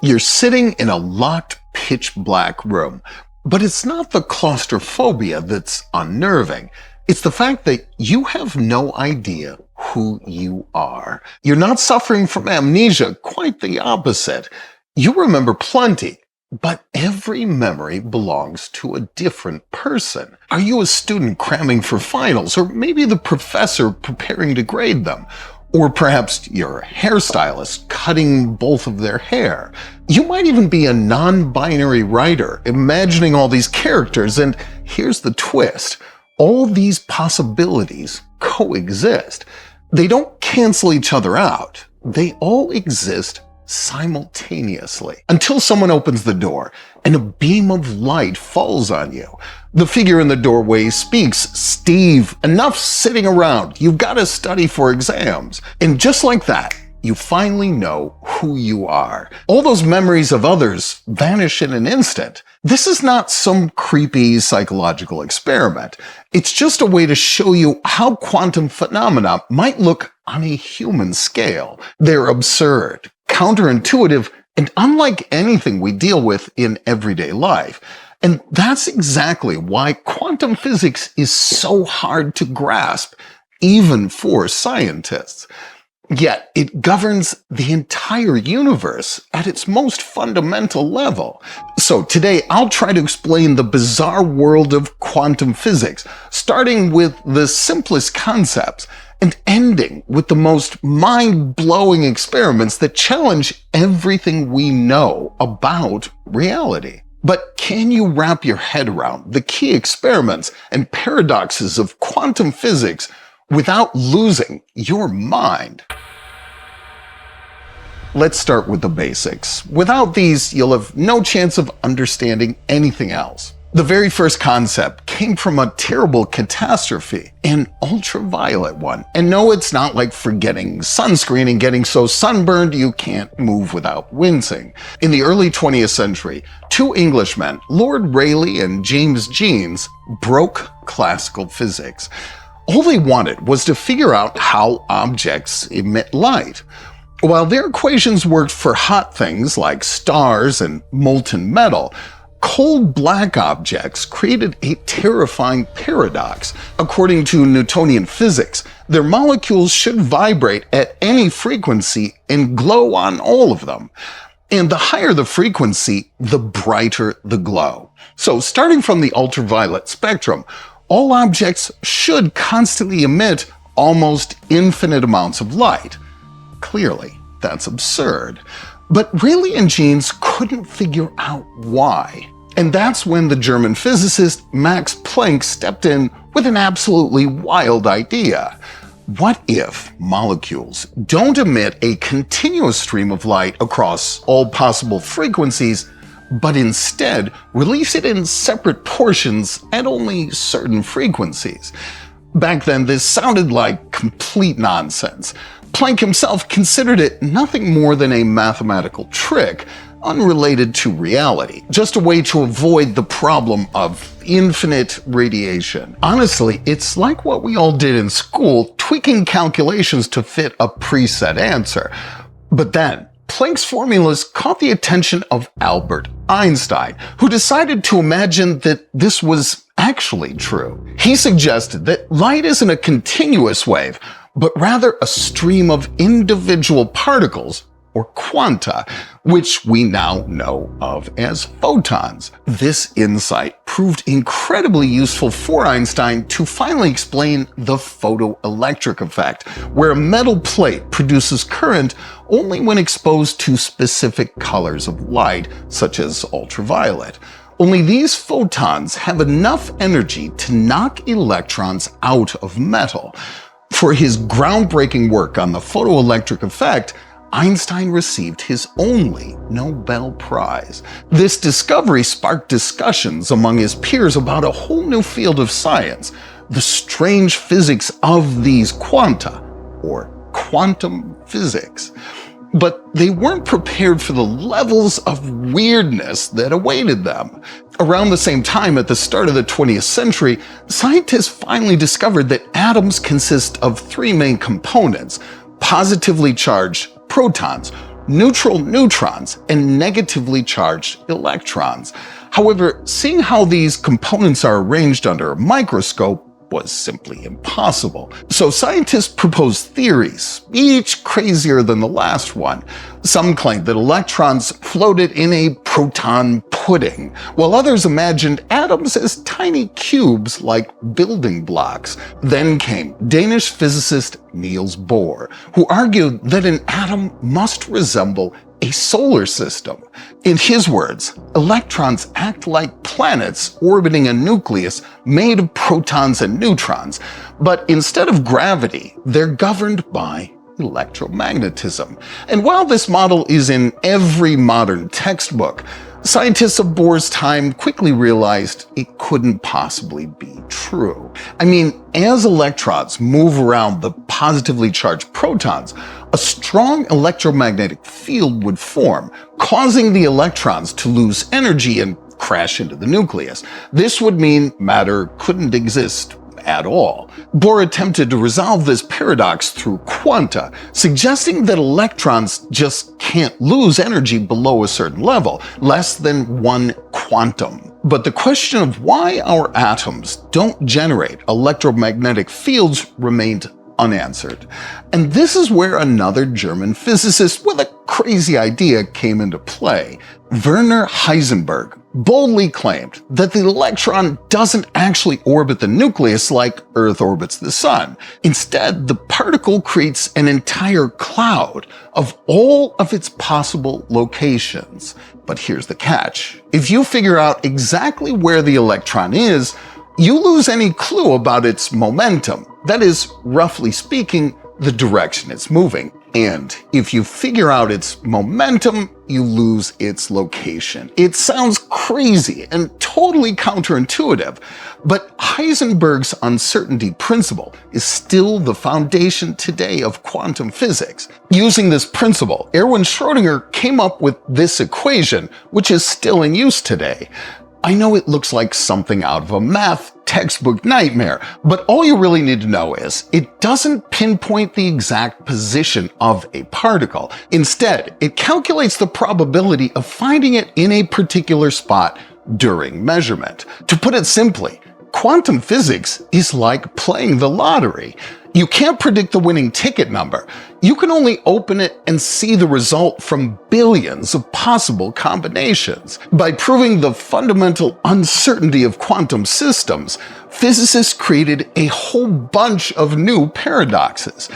You're sitting in a locked, pitch-black room, but it's not the claustrophobia that's unnerving. It's the fact that you have no idea who you are. You're not suffering from amnesia, quite the opposite. You remember plenty, but every memory belongs to a different person. Are you a student cramming for finals, or maybe the professor preparing to grade them? Or perhaps you're a hairstylist cutting both of their hair. You might even be a non-binary writer imagining all these characters, and here's the twist. All these possibilities coexist. They don't cancel each other out. They all exist simultaneously until someone opens the door and a beam of light falls on you. The figure in the doorway speaks, "Steve, enough sitting around. You've got to study for exams." And just like that, you finally know who you are. All those memories of others vanish in an instant. This is not some creepy psychological experiment. It's just a way to show you how quantum phenomena might look on a human scale. They're absurd, counterintuitive, and unlike anything we deal with in everyday life. And that's exactly why quantum physics is so hard to grasp, even for scientists. Yet it governs the entire universe at its most fundamental level. So today I'll try to explain the bizarre world of quantum physics, starting with the simplest concepts and ending with the most mind-blowing experiments that challenge everything we know about reality. But can you wrap your head around the key experiments and paradoxes of quantum physics without losing your mind? Let's start with the basics. Without these, you'll have no chance of understanding anything else. The very first concept came from a terrible catastrophe, an ultraviolet one. And no, it's not like forgetting sunscreen and getting so sunburned you can't move without wincing. In the early 20th century, two Englishmen, Lord Rayleigh and James Jeans, broke classical physics. All they wanted was to figure out how objects emit light. While their equations worked for hot things like stars and molten metal, cold black objects created a terrifying paradox. According to Newtonian physics, their molecules should vibrate at any frequency and glow on all of them. And the higher the frequency, the brighter the glow. So starting from the ultraviolet spectrum, all objects should constantly emit almost infinite amounts of light. Clearly, that's absurd. But Rayleigh and Jeans couldn't figure out why. And that's when the German physicist Max Planck stepped in with an absolutely wild idea. What if molecules don't emit a continuous stream of light across all possible frequencies, but instead release it in separate portions at only certain frequencies? Back then, this sounded like complete nonsense. Planck himself considered it nothing more than a mathematical trick, unrelated to reality, just a way to avoid the problem of infinite radiation. Honestly, it's like what we all did in school, tweaking calculations to fit a preset answer. But then, Planck's formulas caught the attention of Albert Einstein, who decided to imagine that this was actually true. He suggested that light isn't a continuous wave, but rather a stream of individual particles, or quanta, which we now know of as photons. This insight proved incredibly useful for Einstein to finally explain the photoelectric effect, where a metal plate produces current only when exposed to specific colors of light, such as ultraviolet. Only these photons have enough energy to knock electrons out of metal. For his groundbreaking work on the photoelectric effect, Einstein received his only Nobel Prize. This discovery sparked discussions among his peers about a whole new field of science, the strange physics of these quanta, or quantum physics. But they weren't prepared for the levels of weirdness that awaited them. Around the same time, at the start of the 20th century, scientists finally discovered that atoms consist of three main components: positively charged protons, neutral neutrons and negatively charged electrons. However, seeing how these components are arranged under a microscope was simply impossible. So scientists proposed theories, each crazier than the last one. Some claimed that electrons floated in a proton pudding, while others imagined atoms as tiny cubes like building blocks. Then came Danish physicist Niels Bohr, who argued that an atom must resemble a solar system. In his words, electrons act like planets orbiting a nucleus made of protons and neutrons, but instead of gravity, they're governed by electromagnetism. And while this model is in every modern textbook, scientists of Bohr's time quickly realized it couldn't possibly be true. I mean, as electrons move around the positively charged protons, a strong electromagnetic field would form, causing the electrons to lose energy and crash into the nucleus. This would mean matter couldn't exist at all. Bohr attempted to resolve this paradox through quanta, suggesting that electrons just can't lose energy below a certain level, less than 1 quantum. But the question of why our atoms don't generate electromagnetic fields remained unanswered. And this is where another German physicist with a crazy idea came into play. Werner Heisenberg boldly claimed that the electron doesn't actually orbit the nucleus like Earth orbits the sun. Instead, the particle creates an entire cloud of all of its possible locations. But here's the catch. If you figure out exactly where the electron is, you lose any clue about its momentum. That is, roughly speaking, the direction it's moving. And if you figure out its momentum, you lose its location. It sounds crazy and totally counterintuitive, but Heisenberg's uncertainty principle is still the foundation today of quantum physics. Using this principle, Erwin Schrödinger came up with this equation, which is still in use today. I know it looks like something out of a math textbook nightmare, but all you really need to know is it doesn't pinpoint the exact position of a particle. Instead, it calculates the probability of finding it in a particular spot during measurement. To put it simply, quantum physics is like playing the lottery. You can't predict the winning ticket number. You can only open it and see the result from billions of possible combinations. By proving the fundamental uncertainty of quantum systems, physicists created a whole bunch of new paradoxes.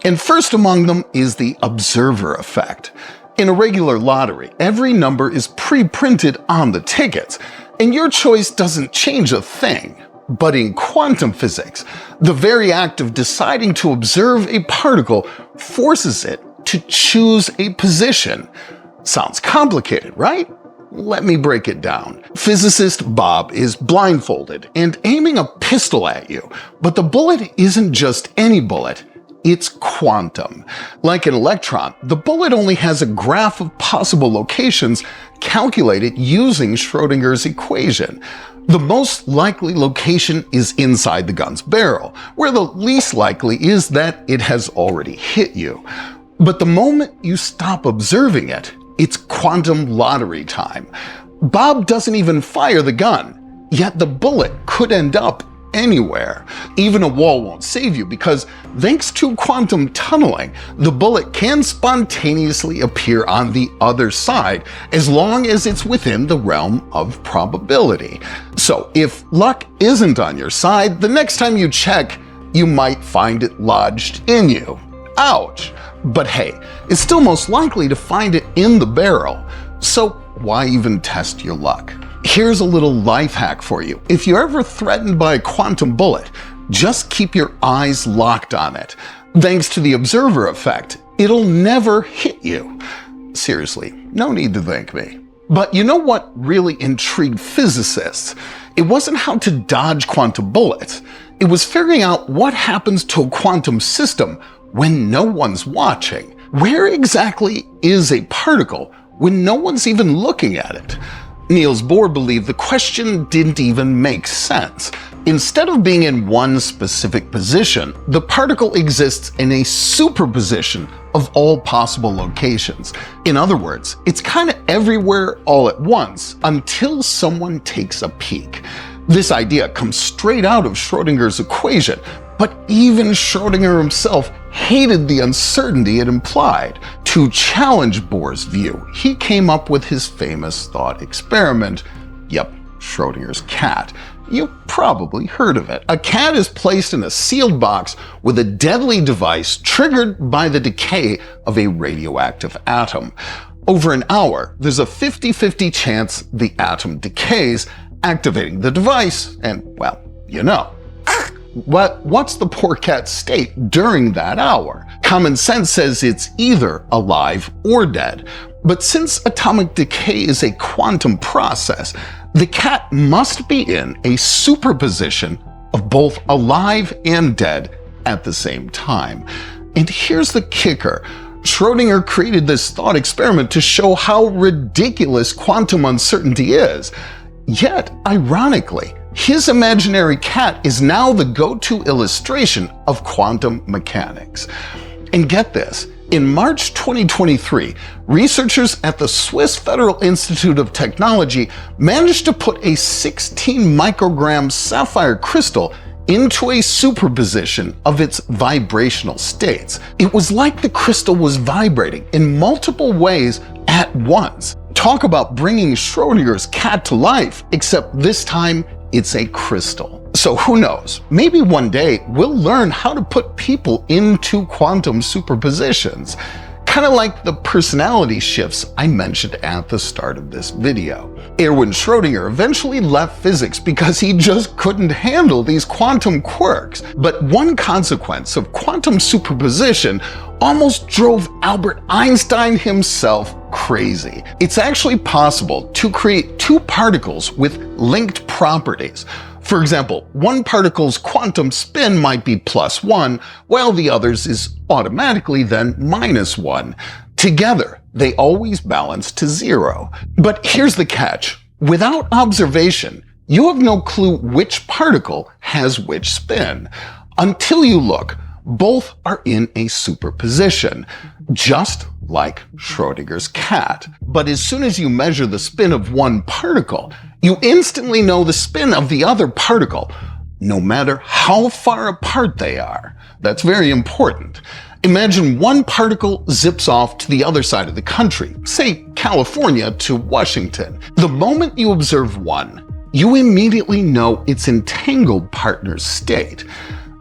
And first among them is the observer effect. In a regular lottery, every number is pre-printed on the tickets, and your choice doesn't change a thing. But in quantum physics, the very act of deciding to observe a particle forces it to choose a position. Sounds complicated, right? Let me break it down. Physicist Bob is blindfolded and aiming a pistol at you, but the bullet isn't just any bullet. It's quantum. Like an electron, the bullet only has a graph of possible locations calculated using Schrödinger's equation. The most likely location is inside the gun's barrel, where the least likely is that it has already hit you. But the moment you stop observing it, it's quantum lottery time. Bob doesn't even fire the gun, yet the bullet could end up anywhere. Even a wall won't save you because thanks to quantum tunneling, the bullet can spontaneously appear on the other side as long as it's within the realm of probability. So if luck isn't on your side, the next time you check, you might find it lodged in you. Ouch! But hey, it's still most likely to find it in the barrel. So why even test your luck? Here's a little life hack for you. If you're ever threatened by a quantum bullet, just keep your eyes locked on it. Thanks to the observer effect, it'll never hit you. Seriously, no need to thank me. But you know what really intrigued physicists? It wasn't how to dodge quantum bullets. It was figuring out what happens to a quantum system when no one's watching. Where exactly is a particle when no one's even looking at it? Niels Bohr believed the question didn't even make sense. Instead of being in one specific position, the particle exists in a superposition of all possible locations. In other words, it's kind of everywhere all at once until someone takes a peek. This idea comes straight out of Schrödinger's equation, but even Schrödinger himself hated the uncertainty it implied. To challenge Bohr's view, he came up with his famous thought experiment. Yep, Schrödinger's cat. You probably heard of it. A cat is placed in a sealed box with a deadly device triggered by the decay of a radioactive atom. Over an hour, there's a 50-50 chance the atom decays, activating the device, and, well, you know. What's the poor cat's state during that hour? Common sense says it's either alive or dead. But since atomic decay is a quantum process, the cat must be in a superposition of both alive and dead at the same time. And here's the kicker. Schrödinger created this thought experiment to show how ridiculous quantum uncertainty is. Yet, ironically, his imaginary cat is now the go-to illustration of quantum mechanics. And get this, in March 2023, researchers at the Swiss Federal Institute of Technology managed to put a 16 microgram sapphire crystal into a superposition of its vibrational states. It was like the crystal was vibrating in multiple ways at once. Talk about bringing Schrödinger's cat to life, except this time it's a crystal. So who knows, maybe one day we'll learn how to put people into quantum superpositions. Kind of like the personality shifts I mentioned at the start of this video. Erwin Schrödinger eventually left physics because he just couldn't handle these quantum quirks. But one consequence of quantum superposition almost drove Albert Einstein himself crazy. It's actually possible to create two particles with linked properties. For example, one particle's quantum spin might be +1, while the other's is automatically then -1. Together, they always balance to 0. But here's the catch. Without observation, you have no clue which particle has which spin. Until you look, both are in a superposition, just like Schrödinger's cat. But as soon as you measure the spin of one particle, you instantly know the spin of the other particle, no matter how far apart they are. That's very important. Imagine one particle zips off to the other side of the country, say California to Washington. The moment you observe one, you immediately know its entangled partner's state.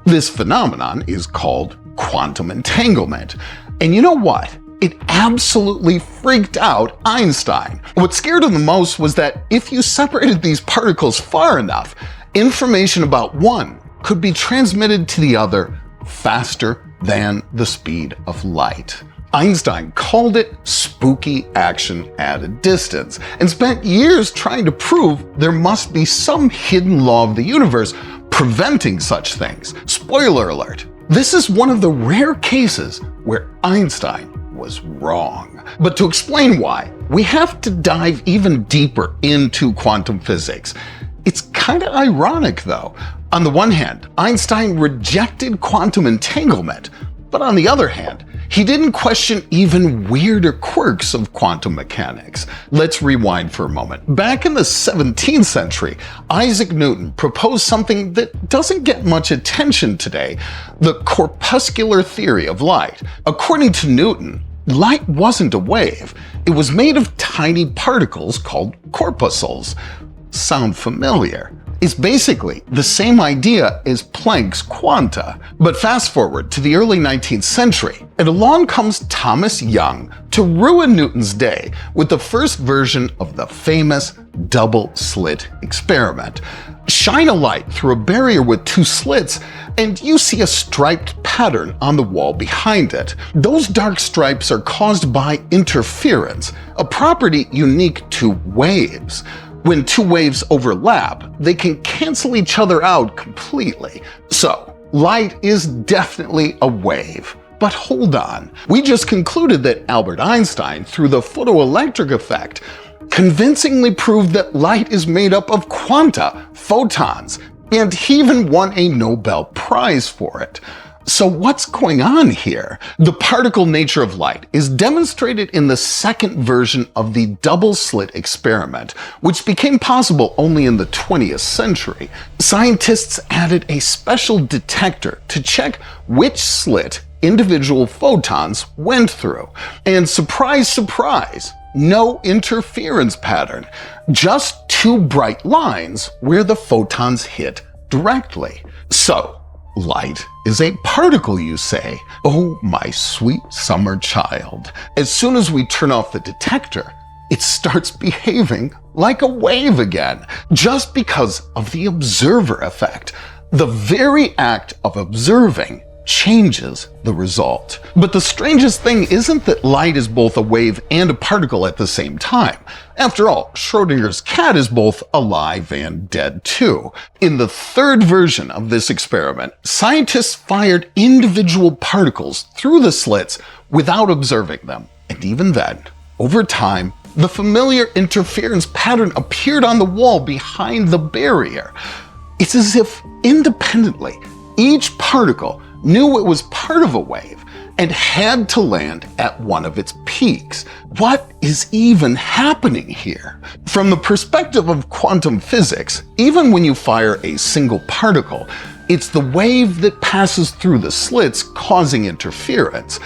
This phenomenon is called quantum entanglement. And you know what? It absolutely freaked out Einstein. What scared him the most was that if you separated these particles far enough, information about one could be transmitted to the other faster than the speed of light. Einstein called it spooky action at a distance and spent years trying to prove there must be some hidden law of the universe preventing such things. Spoiler alert, this is one of the rare cases where Einstein was wrong. But to explain why, we have to dive even deeper into quantum physics. It's kind of ironic though. On the one hand, Einstein rejected quantum entanglement, but on the other hand, he didn't question even weirder quirks of quantum mechanics. Let's rewind for a moment. Back in the 17th century, Isaac Newton proposed something that doesn't get much attention today, the corpuscular theory of light. According to Newton, light wasn't a wave. It was made of tiny particles called corpuscles. Sound familiar? It's basically the same idea as Planck's quanta. But fast forward to the early 19th century, and along comes Thomas Young to ruin Newton's day with the first version of the famous double-slit experiment. Shine a light through a barrier with two slits, and you see a striped pattern on the wall behind it. Those dark stripes are caused by interference, a property unique to waves. When two waves overlap, they can cancel each other out completely. So, light is definitely a wave. But hold on, we just concluded that Albert Einstein, through the photoelectric effect, convincingly proved that light is made up of quanta, photons, and he even won a Nobel Prize for it. So what's going on here? The particle nature of light is demonstrated in the second version of the double-slit experiment, which became possible only in the 20th century. Scientists added a special detector to check which slit individual photons went through. And surprise, surprise, no interference pattern, just two bright lines where the photons hit directly. So, light is a particle, you say? Oh, my sweet summer child. As soon as we turn off the detector, it starts behaving like a wave again, just because of the observer effect. The very act of observing changes the result. But the strangest thing isn't that light is both a wave and a particle at the same time. After all, Schrodinger's cat is both alive and dead too. In the third version of this experiment, scientists fired individual particles through the slits without observing them. And even then, over time, the familiar interference pattern appeared on the wall behind the barrier. It's as if independently, each particle knew it was part of a wave and had to land at one of its peaks. What is even happening here? From the perspective of quantum physics, even when you fire a single particle, it's the wave that passes through the slits causing interference.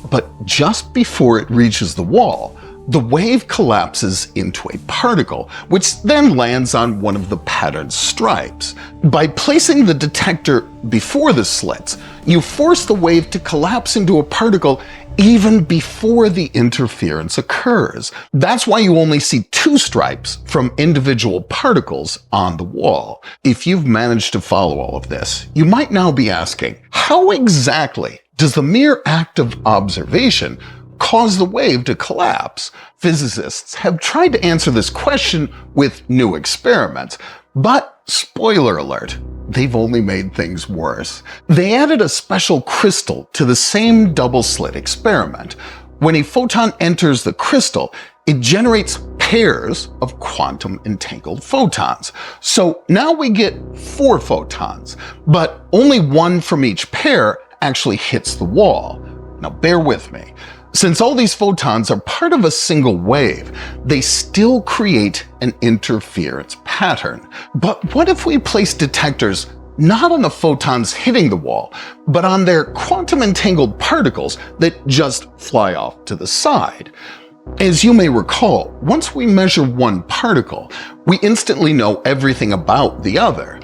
But just before it reaches the wall, the wave collapses into a particle, which then lands on one of the patterned stripes. By placing the detector before the slits, you force the wave to collapse into a particle even before the interference occurs. That's why you only see two stripes from individual particles on the wall. If you've managed to follow all of this, you might now be asking, how exactly does the mere act of observation cause the wave to collapse? Physicists have tried to answer this question with new experiments, but spoiler alert, they've only made things worse. They added a special crystal to the same double-slit experiment. When a photon enters the crystal, it generates pairs of quantum entangled photons. So now we get 4 photons, but only one from each pair actually hits the wall. Now bear with me. Since all these photons are part of a single wave, they still create an interference pattern. But what if we place detectors not on the photons hitting the wall, but on their quantum entangled particles that just fly off to the side? As you may recall, once we measure one particle, we instantly know everything about the other.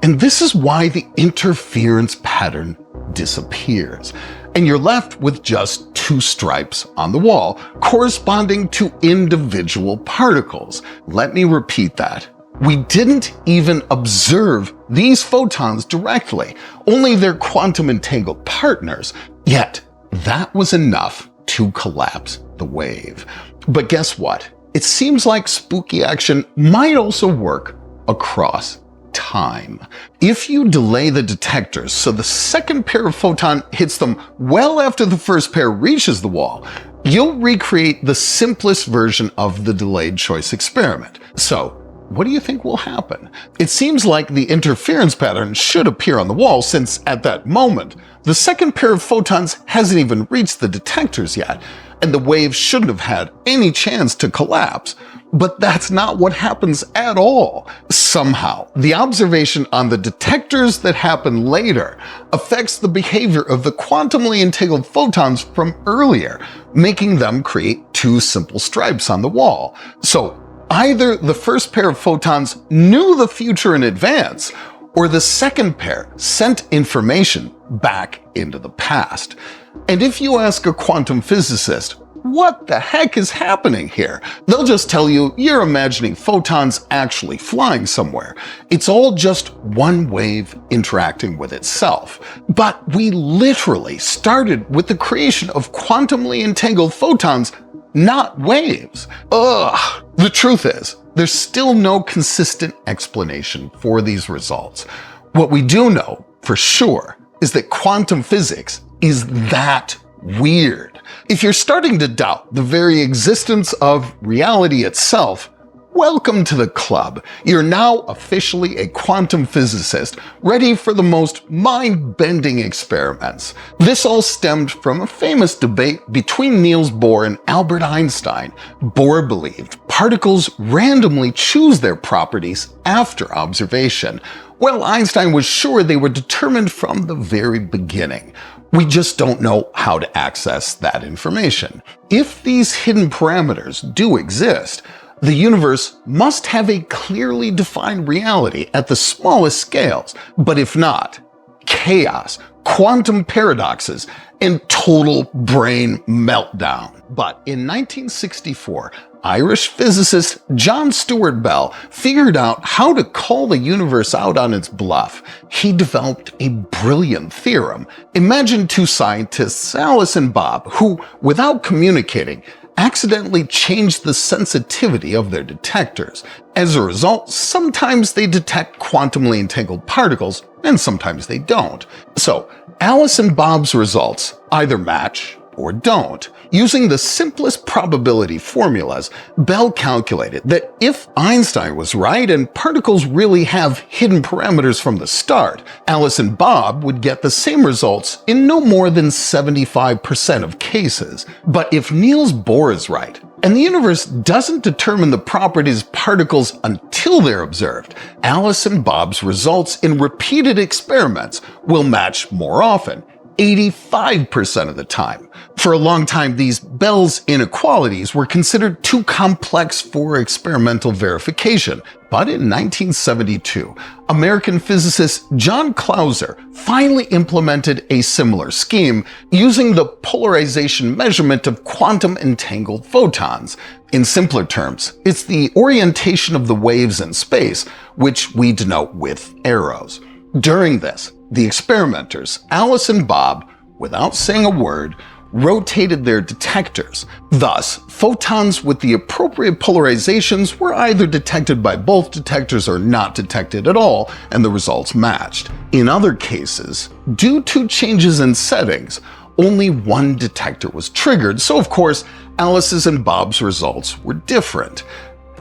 And this is why the interference pattern disappears, and you're left with just 2 stripes on the wall, corresponding to individual particles. Let me repeat that. We didn't even observe these photons directly, only their quantum entangled partners, yet that was enough to collapse the wave. But guess what? It seems like spooky action might also work across time. If you delay the detectors so the second pair of photon hits them well after the first pair reaches the wall, you'll recreate the simplest version of the delayed choice experiment. So, what do you think will happen? It seems like the interference pattern should appear on the wall, since at that moment, the second pair of photons hasn't even reached the detectors yet, and the wave shouldn't have had any chance to collapse. But that's not what happens at all. Somehow, the observation on the detectors that happen later affects the behavior of the quantumly entangled photons from earlier, making them create 2 simple stripes on the wall. So either the first pair of photons knew the future in advance, or the second pair sent information back into the past. And if you ask a quantum physicist, what the heck is happening here? They'll just tell you you're imagining photons actually flying somewhere. It's all just one wave interacting with itself. But we literally started with the creation of quantumly entangled photons, not waves. Ugh. The truth is, there's still no consistent explanation for these results. What we do know for sure is that quantum physics is that weird. If you're starting to doubt the very existence of reality itself, welcome to the club. You're now officially a quantum physicist, ready for the most mind-bending experiments. This all stemmed from a famous debate between Niels Bohr and Albert Einstein. Bohr believed particles randomly choose their properties after observation, while Einstein was sure they were determined from the very beginning. We just don't know how to access that information. If these hidden parameters do exist, the universe must have a clearly defined reality at the smallest scales, but if not, chaos, quantum paradoxes, and total brain meltdown. But in 1964, Irish physicist John Stuart Bell figured out how to call the universe out on its bluff. He developed a brilliant theorem. Imagine two scientists, Alice and Bob, who, without communicating, accidentally changed the sensitivity of their detectors. As a result, sometimes they detect quantumly entangled particles, and sometimes they don't. So, Alice and Bob's results either match or don't. Using the simplest probability formulas, Bell calculated that if Einstein was right and particles really have hidden parameters from the start, Alice and Bob would get the same results in no more than 75% of cases. But if Niels Bohr is right, and the universe doesn't determine the properties of particles until they're observed, Alice and Bob's results in repeated experiments will match more often, 85% of the time. For a long time, these Bell's inequalities were considered too complex for experimental verification. But in 1972, American physicist John Clauser finally implemented a similar scheme using the polarization measurement of quantum entangled photons. In simpler terms, it's the orientation of the waves in space, which we denote with arrows. During this, the experimenters, Alice and Bob, without saying a word, rotated their detectors. Thus, photons with the appropriate polarizations were either detected by both detectors or not detected at all, and the results matched. In other cases, due to changes in settings, only one detector was triggered, so of course, Alice's and Bob's results were different.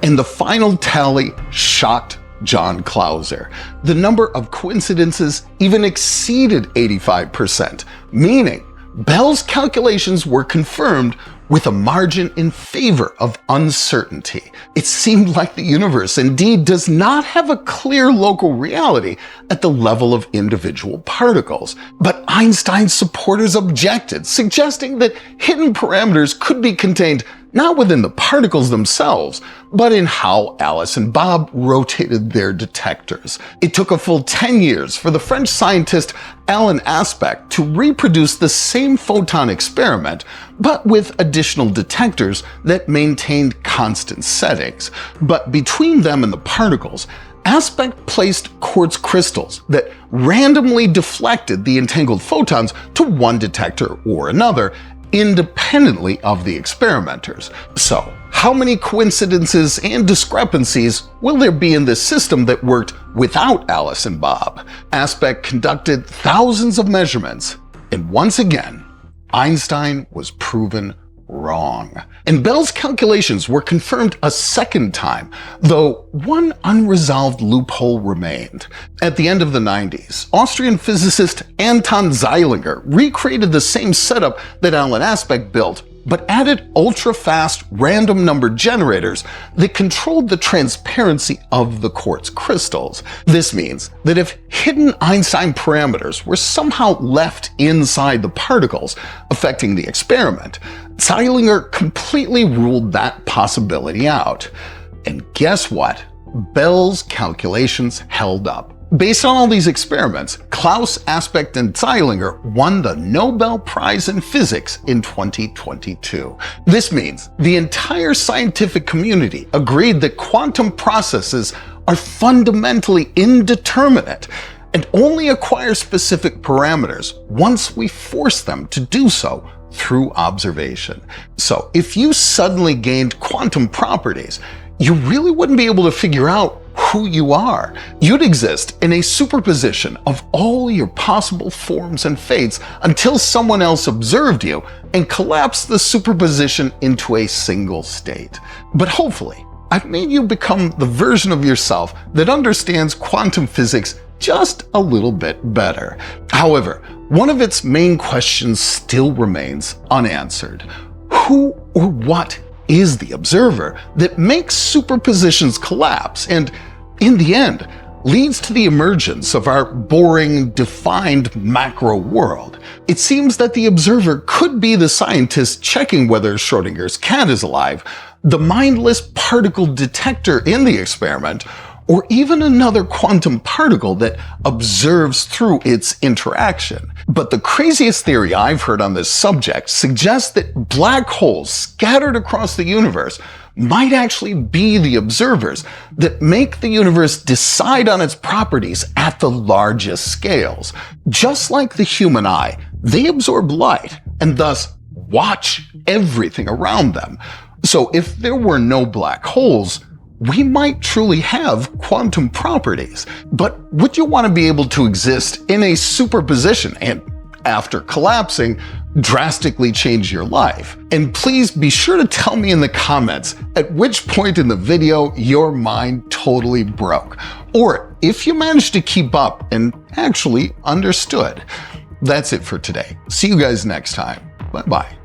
And the final tally shocked John Clauser. The number of coincidences even exceeded 85%, meaning Bell's calculations were confirmed with a margin in favor of uncertainty. It seemed like the universe indeed does not have a clear local reality at the level of individual particles. But Einstein's supporters objected, suggesting that hidden parameters could be contained not within the particles themselves, but in how Alice and Bob rotated their detectors. It took a full 10 years for the French scientist Alain Aspect to reproduce the same photon experiment, but with additional detectors that maintained constant settings. But between them and the particles, Aspect placed quartz crystals that randomly deflected the entangled photons to one detector or another, independently of the experimenters. So, how many coincidences and discrepancies will there be in this system that worked without Alice and Bob? Aspect conducted thousands of measurements, and once again, Einstein was proven wrong. And Bell's calculations were confirmed a second time, though one unresolved loophole remained. At the end of the 90s, Austrian physicist Anton Zeilinger recreated the same setup that Alain Aspect built, but added ultra-fast random number generators that controlled the transparency of the quartz crystals. This means that if hidden Einstein parameters were somehow left inside the particles, affecting the experiment, Zeilinger completely ruled that possibility out. And guess what? Bell's calculations held up. Based on all these experiments, Klaus, Aspect, and Zeilinger won the Nobel Prize in Physics in 2022. This means the entire scientific community agreed that quantum processes are fundamentally indeterminate and only acquire specific parameters once we force them to do so through observation. So if you suddenly gained quantum properties, you really wouldn't be able to figure out who you are. You'd exist in a superposition of all your possible forms and fates until someone else observed you and collapsed the superposition into a single state. But hopefully, I I've made you become the version of yourself that understands quantum physics just a little bit better. However, one of its main questions still remains unanswered. Who or what is the observer that makes superpositions collapse and, in the end, leads to the emergence of our boring, defined macro world? It seems that the observer could be the scientist checking whether Schrodinger's cat is alive, the mindless particle detector in the experiment, or even another quantum particle that observes through its interaction. But the craziest theory I've heard on this subject suggests that black holes scattered across the universe might actually be the observers that make the universe decide on its properties at the largest scales. Just like the human eye, they absorb light and thus watch everything around them. So if there were no black holes, we might truly have quantum properties. But would you want to be able to exist in a superposition and, after collapsing, drastically change your life? And please be sure to tell me in the comments at which point in the video your mind totally broke, or if you managed to keep up and actually understood. That's it for today. See you guys next time. Bye-bye.